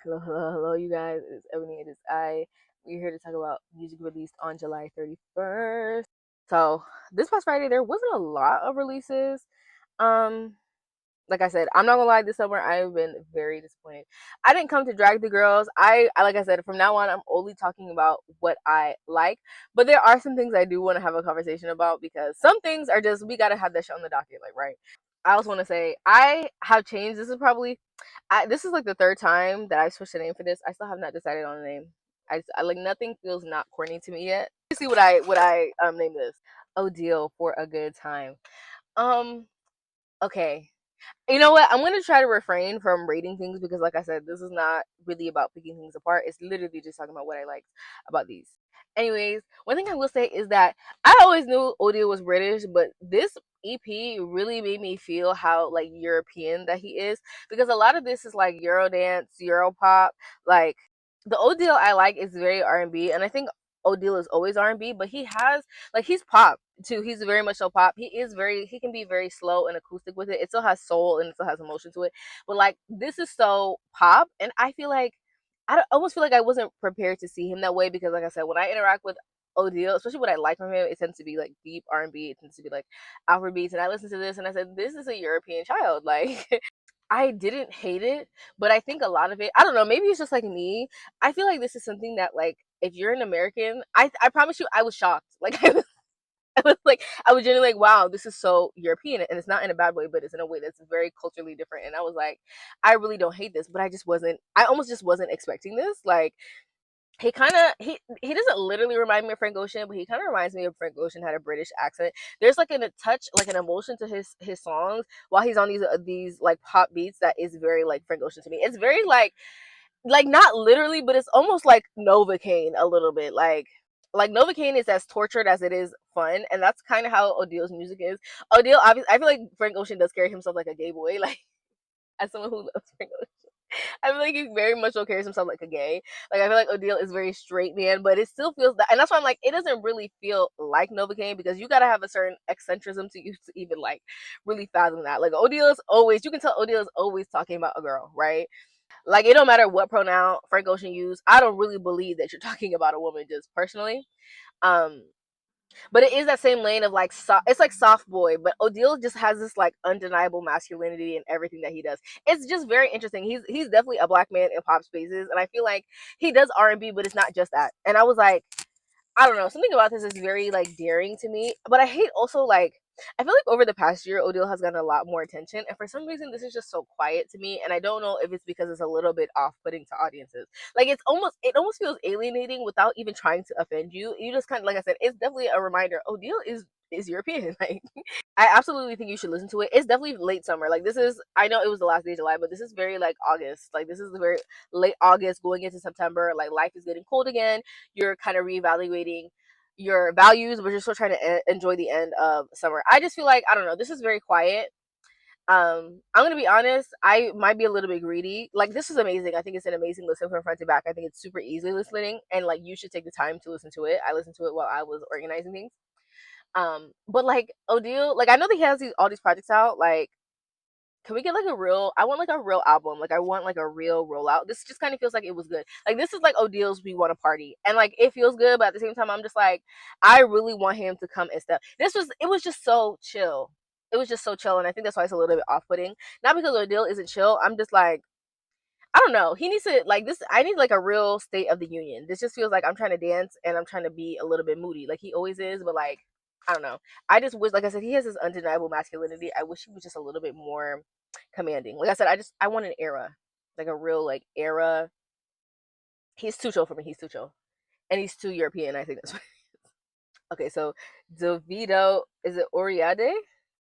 Hello, hello, hello, you guys. It's Ebony. It is I. We're here to talk about music released on July 31st. So, this past Friday, there wasn't a lot of releases. Um, like I said, I'm not gonna lie, this summer I've been very disappointed. I didn't come to drag the girls. I like I said, from now on, I'm only talking about what I like. But there are some things I do want to have a conversation about because some things are just, we gotta have that shit on the docket, like, right? I also want to say I have changed. This is like the third time that I switched the name for this. I still have not decided on a name. I like nothing feels not corny to me yet. Let's see what I name this. Odeal for a good time. Um. Okay. You know what? I'm gonna try to refrain from rating things because, like I said, this is not really about picking things apart. It's literally just talking about what I liked about these. Anyways, one thing I will say is that I always knew Odio was British, but this EP really made me feel how like European that he is because a lot of this is like Eurodance, Europop. Like the Odio I like is very R&B, and I think Odio is always R&B, but he has like he's pop too. He's very much so pop. He can be very slow and acoustic with it. It still has soul and it still has emotion to it. But like this is so pop, and I feel like almost feel like I wasn't prepared to see him that way because, like I said, when I interact with Odeal, especially what I like from him, it tends to be like deep R&B. It tends to be like Afro beats, and I listened to this and I said, "This is a European child." Like I didn't hate it, but I think a lot of it, I don't know, maybe it's just like me. I feel like this is something that like if you're an American, I promise you, I was shocked. Like I was genuinely like, wow, this is so European, and it's not in a bad way, but it's in a way that's very culturally different. And I was like, I really don't hate this, but I just wasn't. I almost just wasn't expecting this. Like he kind of he doesn't literally remind me of Frank Ocean, but he kind of reminds me of Frank Ocean had a British accent. There's like a touch, like an emotion to his songs while he's on these like pop beats that is very like Frank Ocean to me. It's very like not literally, but it's almost like Novocaine a little bit. Like Novocaine is as tortured as it is fun, and that's kind of how Odeal's music is. Odeal, obviously, I feel like Frank Ocean does carry himself like a gay boy, like as someone who loves Frank Ocean. I feel like he very much so carries himself like a gay. Like I feel like Odeal is very straight man, but it still feels that, and that's why I'm like, it doesn't really feel like Novocaine because you gotta have a certain eccentricism to you to even like really fathom that. Like Odeal is always, you can tell Odeal is always talking about a girl, right? Like it don't matter what pronoun Frank Ocean used. I don't really believe that you're talking about a woman just personally. Um, but it is that same lane of like it's like soft boy, but Odile just has this like undeniable masculinity in everything that he does. It's just very interesting. He's definitely a black man in pop spaces, and I feel like he does R&B, but it's not just that. And I was like, I don't know, something about this is very like daring to me. But I hate also like I feel like over the past year, Odile has gotten a lot more attention, and for some reason, this is just so quiet to me. And I don't know if it's because it's a little bit off-putting to audiences. Like it almost feels alienating without even trying to offend you. You just kind of like I said, it's definitely a reminder. Odile is European. Like I absolutely think you should listen to it. It's definitely late summer. Like this is I know it was the last day of July, but this is very like August. Like this is the very late August going into September. Like life is getting cold again. You're kind of reevaluating your values, but you're still trying to enjoy the end of summer. I just feel like I don't know. This is very quiet. I'm gonna be honest. I might be a little bit greedy. Like this is amazing. I think it's an amazing listen from front to back. I think it's super easy listening, and like you should take the time to listen to it. I listened to it while I was organizing things. But like Odile, like I know that he has all these projects out. Like, can we get like a real? I want like a real album. Like I want like a real rollout. This just kind of feels like it was good. Like this is like Odile's "We Want to Party," and like it feels good, but at the same time, I'm just like, I really want him to come and stuff. It was just so chill. It was just so chill, and I think that's why it's a little bit off-putting. Not because Odile isn't chill. I'm just like, I don't know. He needs to like this. I need like a real State of the Union. This just feels like I'm trying to dance and I'm trying to be a little bit moody, like he always is. But like, I don't know. I just wish, like I said, he has this undeniable masculinity. I wish he was just a little bit more commanding. Like I said, I want an era, like a real like era. He's too chill for me. He's too chill, and he's too European. I think that's what. Okay, so davido, is it oriade?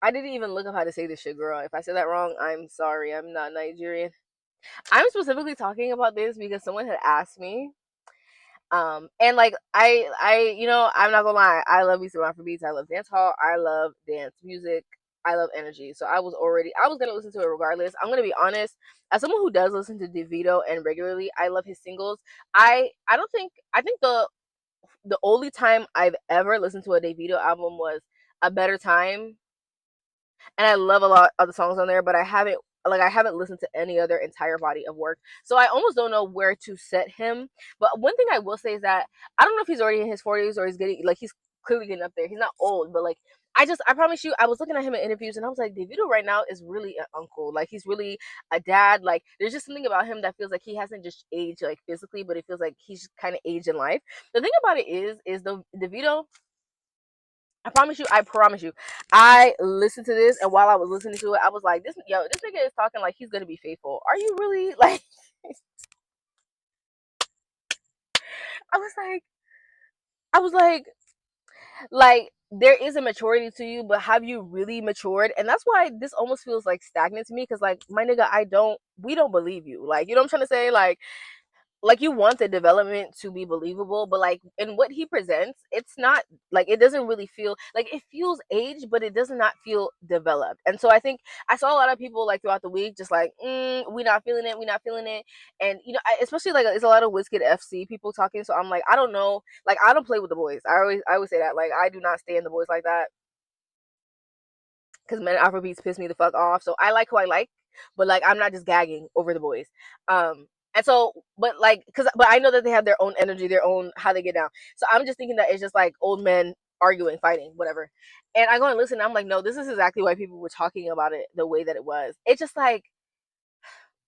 I didn't even look up how to say this shit, girl. If I said that wrong, I'm sorry. I'm not Nigerian. I'm specifically talking about this because someone had asked me. And like I'm not gonna lie, I love me some Afrobeats, I love dance hall, I love dance music, I love energy. So I was gonna listen to it regardless. I'm gonna be honest, as someone who does listen to Davido and regularly, I love his singles. I don't think I think the only time I've ever listened to a Davido album was A Better Time, and I love a lot of the songs on there, but I haven't like I haven't listened to any other entire body of work, so I almost don't know where to set him. But one thing I will say is that I don't know if he's already in his 40s or he's getting like he's clearly getting up there. He's not old, but like I promise you, I was looking at him in interviews and I was like, Davido right now is really an uncle. Like he's really a dad. Like there's just something about him that feels like he hasn't just aged like physically, but it feels like he's kind of aged in life. The thing about it is the Davido. I promise you. I listened to this, and while I was listening to it, I was like, this nigga is talking like he's gonna be faithful. Are you really like? I was like, I was like there is a maturity to you, but have you really matured? And that's why this almost feels like stagnant to me, because like my nigga, we don't believe you. Like you know what I'm trying to say? Like you want the development to be believable, but like in what he presents, it's not like it doesn't really feel like it feels aged, but it does not feel developed. And so I think I saw a lot of people like throughout the week just like we not feeling it, we not feeling it. And you know, especially like it's a lot of Wizkid FC people talking, so I'm like, I don't know, like I don't play with the boys. I always say that, like I do not stay in the boys like that, because men Afrobeats piss me the fuck off. So I like who I like, but like I'm not just gagging over the boys. And so, but like, but I know that they have their own energy, their own how they get down. So I'm just thinking that it's just like old men arguing, fighting, whatever. And I go and listen. And I'm like, no, this is exactly why people were talking about it the way that it was. It's just like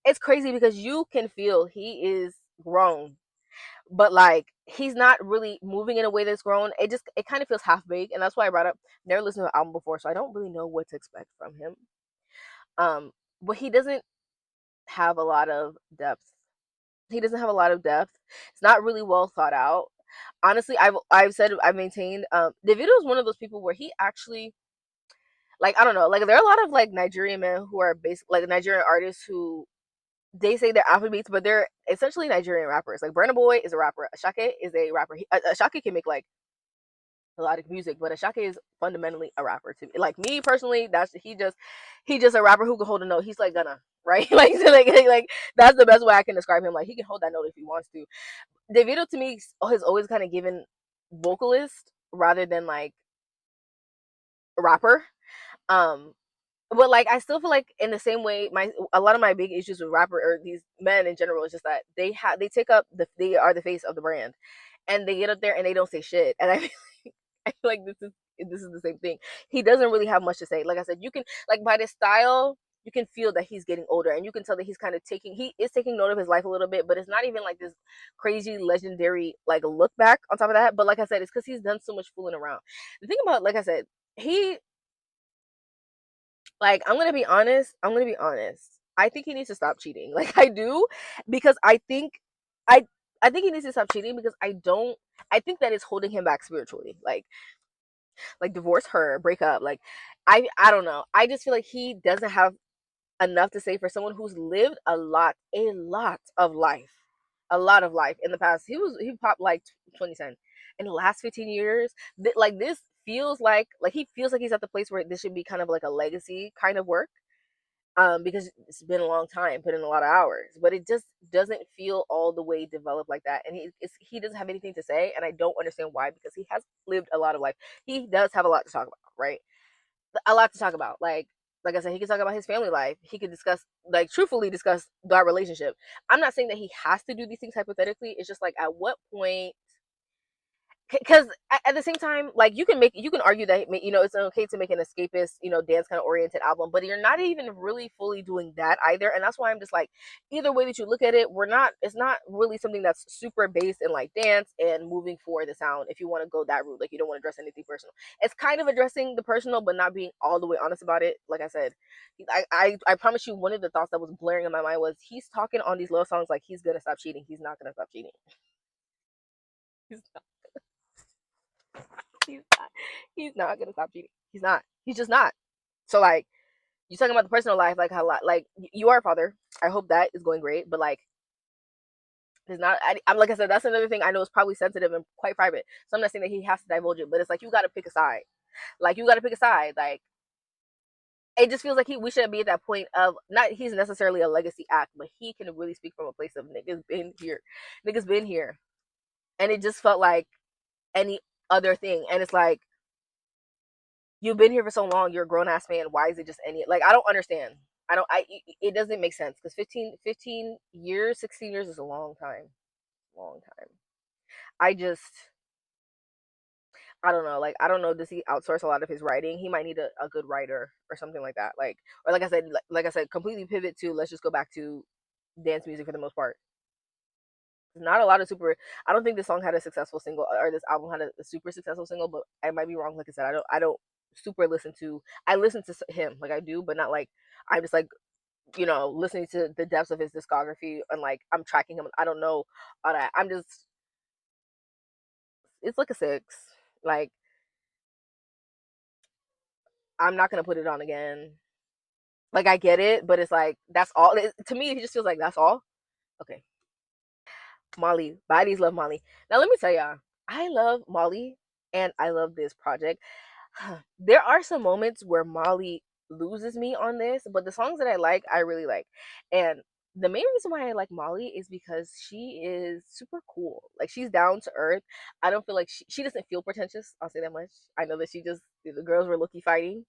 it's crazy because you can feel he is grown, but like he's not really moving in a way that's grown. It kind of feels half baked, and that's why I brought up never listened to the album before, so I don't really know what to expect from him. Um, but he doesn't have a lot of depth. He doesn't have a lot of depth. It's not really well thought out. Honestly, I've maintained Davido is one of those people where he actually, like, I don't know, like there are a lot of like Nigerian men who are like Nigerian artists who they say they're Afrobeats, but they're essentially Nigerian rappers. Like Burna Boy is a rapper, Ashake is a rapper. Ashake can make like melodic music, but Ashake is fundamentally a rapper to me. Like me personally, that's he just a rapper who can hold a note. He's like Gunna, right? Like, so like that's the best way I can describe him. Like he can hold that note if he wants to. Davido to me has always kind of given vocalist rather than like rapper. Um, but like I still feel like in the same way, a lot of my big issues with rapper or these men in general is just that they take up they are the face of the brand, and they get up there and they don't say shit. And I feel like this is the same thing. He doesn't really have much to say. Like I said, you can like by the style, you can feel that he's getting older, and you can tell that he is taking note of his life a little bit, but it's not even like this crazy legendary like look back on top of that. But like I said, it's because he's done so much fooling around. The thing about, like I said, he like I'm gonna be honest. I think he needs to stop cheating. Like I do, because I I think he needs to stop cheating because I think that is holding him back spiritually. Like divorce her, break up. Like I don't know. I just feel like he doesn't have enough to say for someone who's lived a lot of life, a lot of life in the past. He popped like 2010. In the last 15 years, like this feels like he feels like he's at the place where this should be kind of like a legacy kind of work. Because it's been a long time, put in a lot of hours, but it just doesn't feel all the way developed like that. And he doesn't have anything to say, and I don't understand why, because he has lived a lot of life. He does have a lot to talk about, right? A lot to talk about. Like I said, he can talk about his family life. He could discuss, like, truthfully discuss our relationship. I'm not saying that he has to do these things hypothetically. It's just like, at what point, because at the same time, like you can argue that it's okay to make an escapist dance kind of oriented album, but you're not even really fully doing that either. And that's why I'm just like, either way that you look at it, it's not really something that's super based in like dance and moving for the sound. If you want to go that route, like you don't want to address anything personal, it's kind of addressing the personal but not being all the way honest about it. Like I said, I promise you, one of the thoughts that was blaring in my mind was, he's talking on these love songs like he's gonna stop cheating. He's not gonna stop cheating. He's he's not. He's not gonna stop cheating. He's not. He's just not. So like, you talking about the personal life, like how like you are a father. I hope that is going great, but like, there's not. I'm like I said, that's another thing I know is probably sensitive and quite private. So I'm not saying that he has to divulge it, but it's like you got to pick a side. Like you got to pick a side. Like it just feels like we shouldn't be at that point of, not he's necessarily a legacy act, but he can really speak from a place of niggas been here, and it just felt like any other thing, and it's like, you've been here for so long, you're a grown ass man. Why is it just any, like, I don't understand. I don't. It doesn't make sense because 15 years, 16 years is a long time. Long time. I just, I don't know. Like, I don't know. Does he outsource a lot of his writing? He might need a good writer or something like that. Like, or like I said, completely pivot to let's just go back to dance music for the most part. Not a lot of super. I don't think this song had a successful single, or this album had a super successful single. But I might be wrong. Like I said, I don't super listen to. I listen to him, like I do, but not like I'm just like listening to the depths of his discography and like I'm tracking him. I don't know all that. I'm just it's like a six. Like I'm not gonna put it on again. Like I get it, but it's like that's all. To me, it just feels like that's all. Okay, Molly, baddies love Molly. Now let me tell y'all, I love Molly and I love this project. There are some moments where Molly loses me on this, but the songs that I really like. And the main reason why I like Molly is because she is super cool. Like she's down to earth. I don't feel like she doesn't feel pretentious. I'll say that much. I know that the girls were low-key fighting.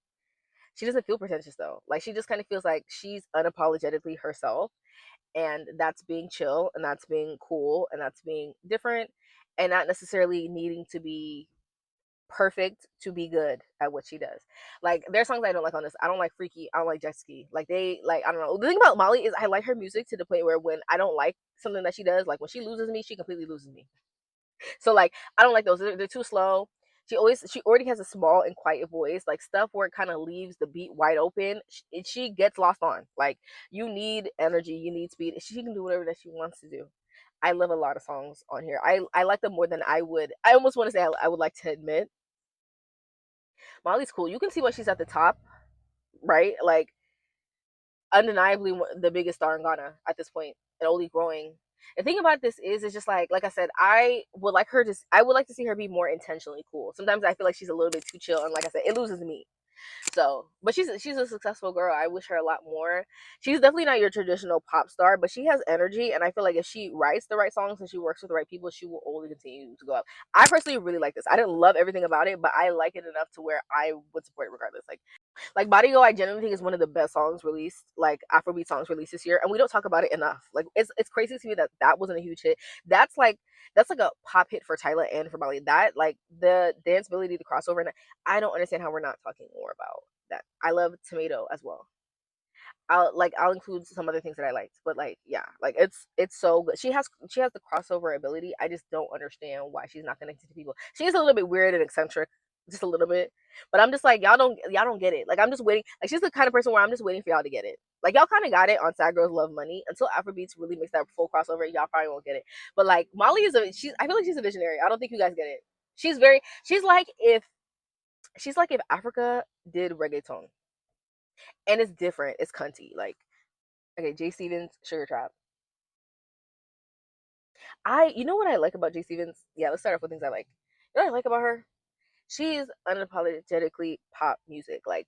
She doesn't feel pretentious though. Like she just kind of feels like she's unapologetically herself, and that's being chill, and that's being cool, and that's being different, and not necessarily needing to be perfect to be good at what she does. Like there's songs I don't like on this. I don't like Freaky. I don't like Jet Ski. Like they like I don't know. The thing about Molly is I like her music to the point where when I don't like something that she does, like when she loses me, she completely loses me. So like I don't like those. They're too slow. She already has a small and quiet voice. Like stuff where it kind of leaves the beat wide open. She gets lost on. Like you need energy, you need speed. She can do whatever that she wants to do. I love a lot of songs on here. I like them more than I would. I almost want to say I would like to admit. Molly's cool. You can see why she's at the top, right? Like undeniably the biggest star in Ghana at this point, and only growing. The thing about this is, it's just like I said, I would like to see her be more intentionally cool. Sometimes I feel like she's a little bit too chill, and like I said, it loses me. So, but she's a successful girl. I wish her a lot more. She's definitely not your traditional pop star, but she has energy, and I feel like if she writes the right songs and she works with the right people, she will only continue to go up. I personally really like this. I didn't love everything about it, but I like it enough to where I would support it regardless. Like Body Go, I genuinely think is one of the best songs released, like Afrobeat songs released this year, and we don't talk about it enough. Like it's crazy to me that that wasn't a huge hit. That's like that's like a pop hit for Tyla and for Molly. That like the dance ability, the crossover, and I don't understand how we're not talking more about that. I love Tomato as well. I'll include some other things that I liked, but like yeah, like it's so good. She has the crossover ability. I just don't understand why she's not connected to people. She's a little bit weird and eccentric, just a little bit. But I'm just like y'all don't get it. Like I'm just waiting. Like she's the kind of person where I'm just waiting for y'all to get it. Like y'all kind of got it on Sad Girls Love Money until Afrobeats really makes that full crossover. Y'all probably won't get it. But like Molly is I feel like she's a visionary. I don't think you guys get it. She's like if Africa did reggaeton, and it's different. It's cunty. Like okay, Jay Stevens, Sugar Trap. You know what I like about Jay Stevens? Yeah, let's start off with things I like. You know what I like about her? She is unapologetically pop music. Like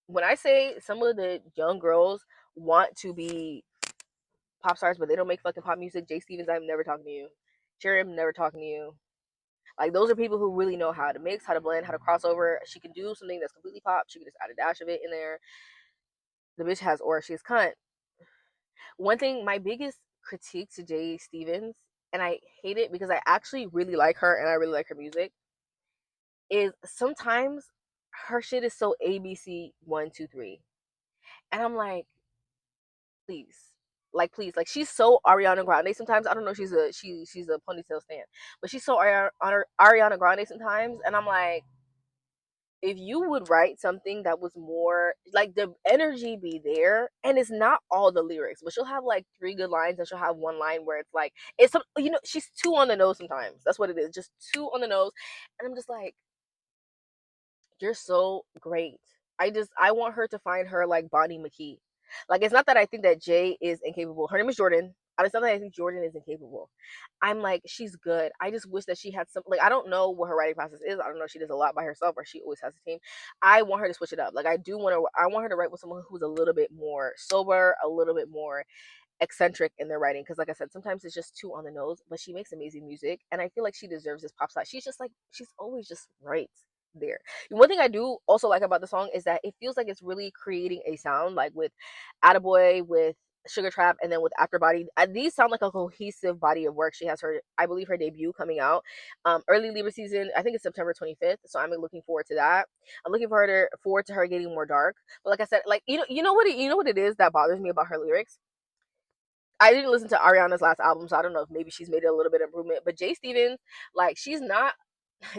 when I say some of the young girls want to be pop stars, but they don't make fucking pop music. Jay Stevens, I'm never talking to you. Cherry, I'm never talking to you. Like those are people who really know how to mix, how to blend, how to cross over. She can do something that's completely pop. She can just add a dash of it in there. The bitch has aura. She's cunt. One thing, my biggest critique to Jay Stevens, and I hate it because I actually really like her and I really like her music, is sometimes her shit is so ABC 1 2 3, and I'm like, please, please, like she's so Ariana Grande. Sometimes I don't know, she's a ponytail stand, but she's so Ariana Grande sometimes, and I'm like, if you would write something that was more like the energy be there, and it's not all the lyrics, but she'll have like three good lines and she'll have one line where it's like it's some she's too on the nose sometimes. That's what it is, just too on the nose. And I'm just like, you're so great. I want her to find her like Bonnie McKee. Like it's not that I think that Jay is incapable. Her name is Jordan. It's not that I think Jordan is incapable. I'm like, she's good. I just wish that she had some, like, I don't know what her writing process is. I don't know if she does a lot by herself or she always has a team. I want her to switch it up. Like I want her to write with someone who's a little bit more sober, a little bit more eccentric in their writing. Because like I said, sometimes it's just too on the nose, but she makes amazing music. And I feel like she deserves this pop star. She's just like, she's always just right there. One thing I do also like about the song is that it feels like it's really creating a sound, like with Attaboy, with Sugar Trap, and then with Afterbody. These sound like a cohesive body of work. She has her, I believe, her debut coming out early Libra season. I think it's September 25th, so I'm looking forward to that. I'm looking forward to her getting more dark. But like I said, like you know what it is that bothers me about her lyrics. I didn't listen to Ariana's last album, so I don't know if maybe she's made a little bit of improvement. But Jay Stevens, like, she's not.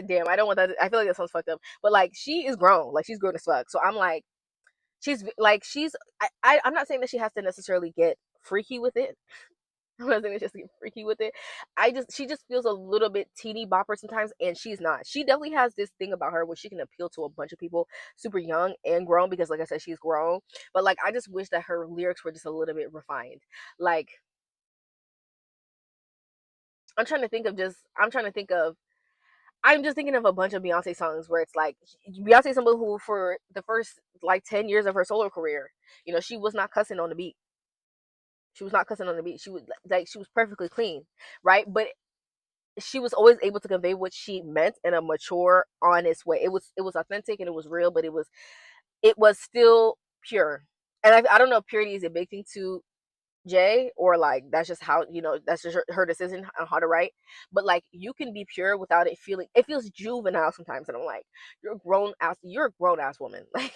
Damn, I don't want that. I feel like that sounds fucked up. But like, she is grown. Like, she's grown as fuck. So I'm like, she's. I'm not saying that she has to necessarily get freaky with it. I'm not saying that she has to get freaky with it. She just feels a little bit teeny bopper sometimes, and she's not. She definitely has this thing about her where she can appeal to a bunch of people, super young and grown, because like I said, she's grown. But like, I just wish that her lyrics were just a little bit refined. Like, I'm just thinking of a bunch of Beyonce songs where it's like Beyonce, somebody who for the first like 10 years of her solo career, she was not cussing on the beat. She was not cussing on the beat. She was perfectly clean, right? But she was always able to convey what she meant in a mature, honest way. It was authentic and it was real, but it was still pure. And I don't know if purity is a big thing to Jay, or like that's just how, that's just her decision on how to write. But like, you can be pure without it feels juvenile sometimes, and I'm like, you're a grown ass woman, like,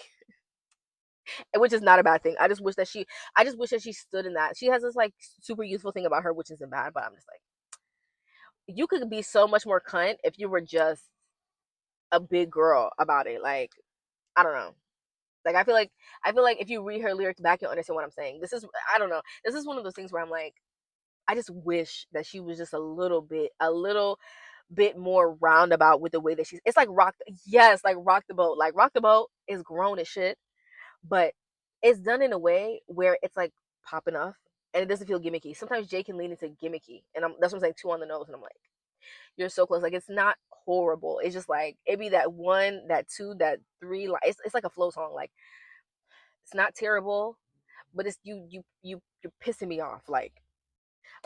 which is not a bad thing. I just wish that she stood in that. She has this like super useful thing about her, which isn't bad, but I'm just like, you could be so much more cunt if you were just a big girl about it. Like, I don't know. Like, I feel like if you read her lyrics back, you'll understand what I'm saying. I don't know. This is one of those things where I'm like, I just wish that she was just a little bit more roundabout with the way that she's. It's like yes, like Rock the Boat. Like, Rock the Boat is grown as shit, but it's done in a way where it's like pop enough and it doesn't feel gimmicky. Sometimes Jay can lean into gimmicky, and that's what I'm saying, two on the nose, and I'm like, you're so close. Like, it's not horrible. It's just like it be that one, that two, that three. Like, it's like a flow song. Like, it's not terrible, but it's you're pissing me off. Like,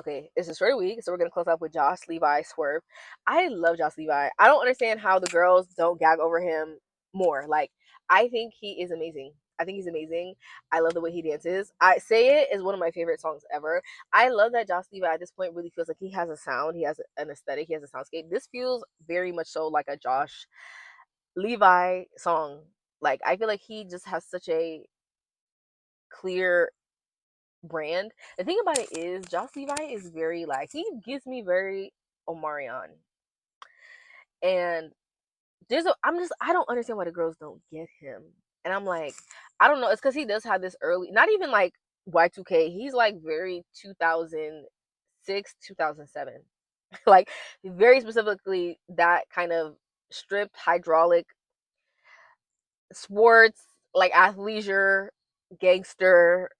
okay, it's a short week, so we're gonna close out with Josh Levi, Swerve. I love Josh Levi. I don't understand how the girls don't gag over him more. Like, I think he is amazing. I think he's amazing. I love the way he dances. I Say It is one of my favorite songs ever. I love that Josh Levi at this point really feels like he has a sound, he has an aesthetic, he has a soundscape. This feels very much so like a Josh Levi song. Like, I feel like he just has such a clear brand. The thing about it is, Josh Levi is very, like, he gives me very Omarion. And I don't understand why the girls don't get him. And I'm like, I don't know, it's because he does have this early, not even like Y2K, he's like very 2006, 2007. Like, very specifically that kind of stripped hydraulic sports, like athleisure, gangster,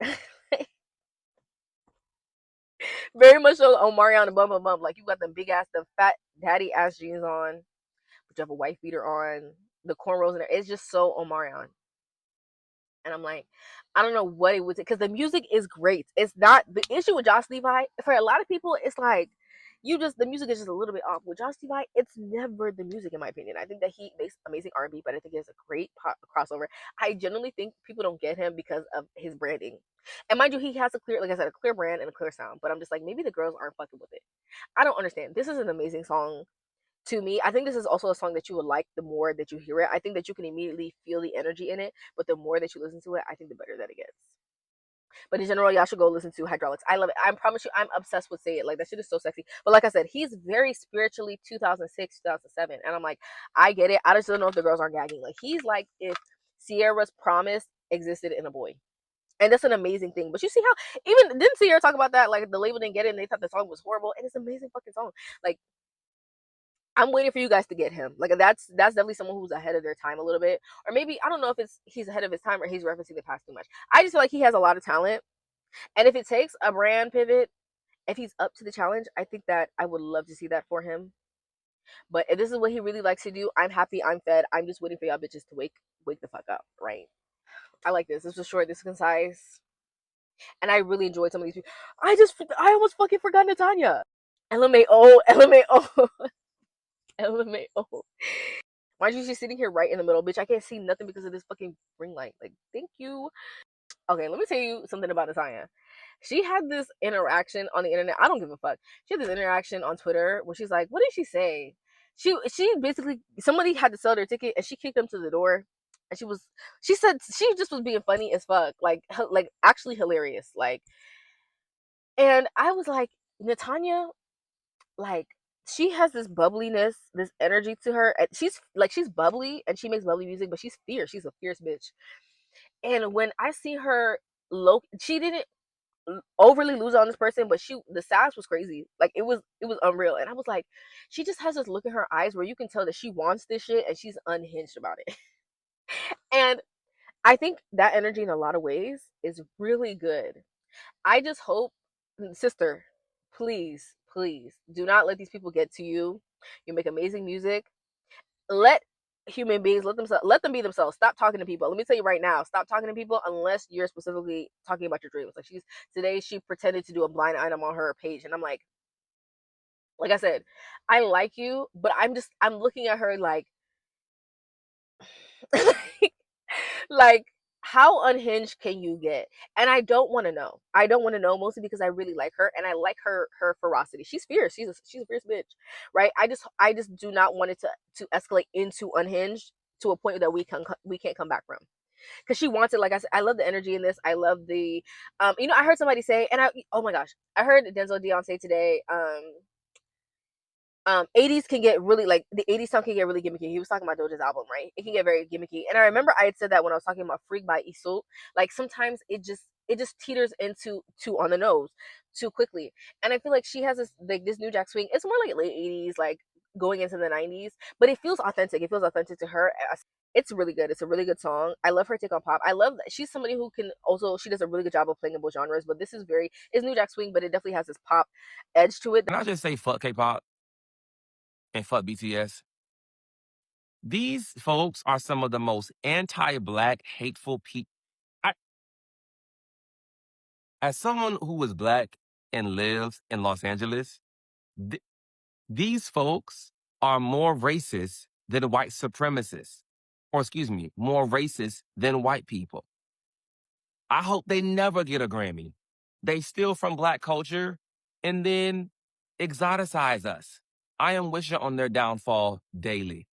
very much so Omarion and bum bum bum. Like, you got them big ass, the fat daddy ass jeans on, but you have a wife beater on, the cornrows in there. It's just so Omarion. And I'm like, I don't know what it was, because the music is great. It's not the issue with Josh Levi. For a lot of people, it's like the music is just a little bit off. With Josh Levi, it's never the music, in my opinion. I think that he makes amazing R&B, but I think he has a great crossover. I genuinely think people don't get him because of his branding. And mind you, he has like I said, a clear brand and a clear sound. But I'm just like, maybe the girls aren't fucking with it. I don't understand. This is an amazing song to me. I think this is also a song that you would like the more that you hear it. I think that you can immediately feel the energy in it, but the more that you listen to it, I think the better that it gets. But in general, y'all should go listen to Hydraulics. I love it. I promise you, I'm obsessed with Say It. Like, that shit is so sexy. But like I said, he's very spiritually 2006, 2007. And I'm like, I get it. I just don't know if the girls are gagging. Like, he's like if Sierra's Promise existed in a boy. And that's an amazing thing. But you see how, even, didn't Sierra talk about that? Like, the label didn't get it and they thought the song was horrible. And it's an amazing fucking song. Like, I'm waiting for you guys to get him. Like, that's definitely someone who's ahead of their time a little bit. Or maybe, I don't know if he's ahead of his time or he's referencing the past too much. I just feel like he has a lot of talent. And if it takes a brand pivot, if he's up to the challenge, I think that I would love to see that for him. But if this is what he really likes to do, I'm happy, I'm fed. I'm just waiting for y'all bitches to wake the fuck up, right? I like this. This was short, this is concise. And I really enjoyed some of these people. I almost fucking forgot Natanya. LMAO, LMAO, LMAO. Why is she sitting here right in the middle, bitch? I can't see nothing because of this fucking ring light. Like, thank you. Okay, let me tell you something about Natanya. She had this interaction on the internet. I don't give a fuck. She had this interaction on Twitter where she's like, what did she say? She basically, somebody had to sell their ticket and she kicked them to the door. And she said she just was being funny as fuck, like actually hilarious, like. And I was like, Natanya, like, she has this bubbliness, this energy to her. And she's bubbly and she makes bubbly music, but she's fierce. She's a fierce bitch. And when I see her, she didn't overly lose on this person, but the sass was crazy. Like, it was unreal. And I was like, she just has this look in her eyes where you can tell that she wants this shit and she's unhinged about it. And I think that energy in a lot of ways is really good. I just hope, sister, please, please do not let these people get to you. You make amazing music. Let human beings let them be themselves. Stop talking to people. Let me tell you right now, stop talking to people unless you're specifically talking about your dreams. Like, she pretended to do a blind item on her page, and I'm like I said, I like you, but I'm looking at her like like, how unhinged can you get? And I don't want to know. I don't want to know, mostly because I really like her and I like her ferocity. She's fierce. She's a fierce bitch, right? I just do not want it to escalate into unhinged to a point that we can't come back from. Because she wants it, like I said. I love the energy in this. I love the I heard somebody say, and oh my gosh, I heard Denzel Dion say today, 80s can get really, like, the 80s song can get really gimmicky. He was talking about Doja's album, right? It can get very gimmicky. And I remember I had said that when I was talking about Freak by Isul. Like, sometimes it just teeters into too on the nose too quickly. And I feel like she has this New Jack Swing. It's more like late 80s, like going into the 90s, but it feels authentic. It feels authentic to her. It's really good. It's a really good song. I love her take on pop. I love that she's somebody who can also, she does a really good job of playing in both genres, but this is it's New Jack Swing, but it definitely has this pop edge to it. Can I just say fuck K-pop and fuck BTS? These folks are some of the most anti-black, hateful people. As someone who was black and lives in Los Angeles, these folks are more racist than white supremacists. Or excuse me, more racist than white people. I hope they never get a Grammy. They steal from black culture and then exoticize us. I am wishing on their downfall daily.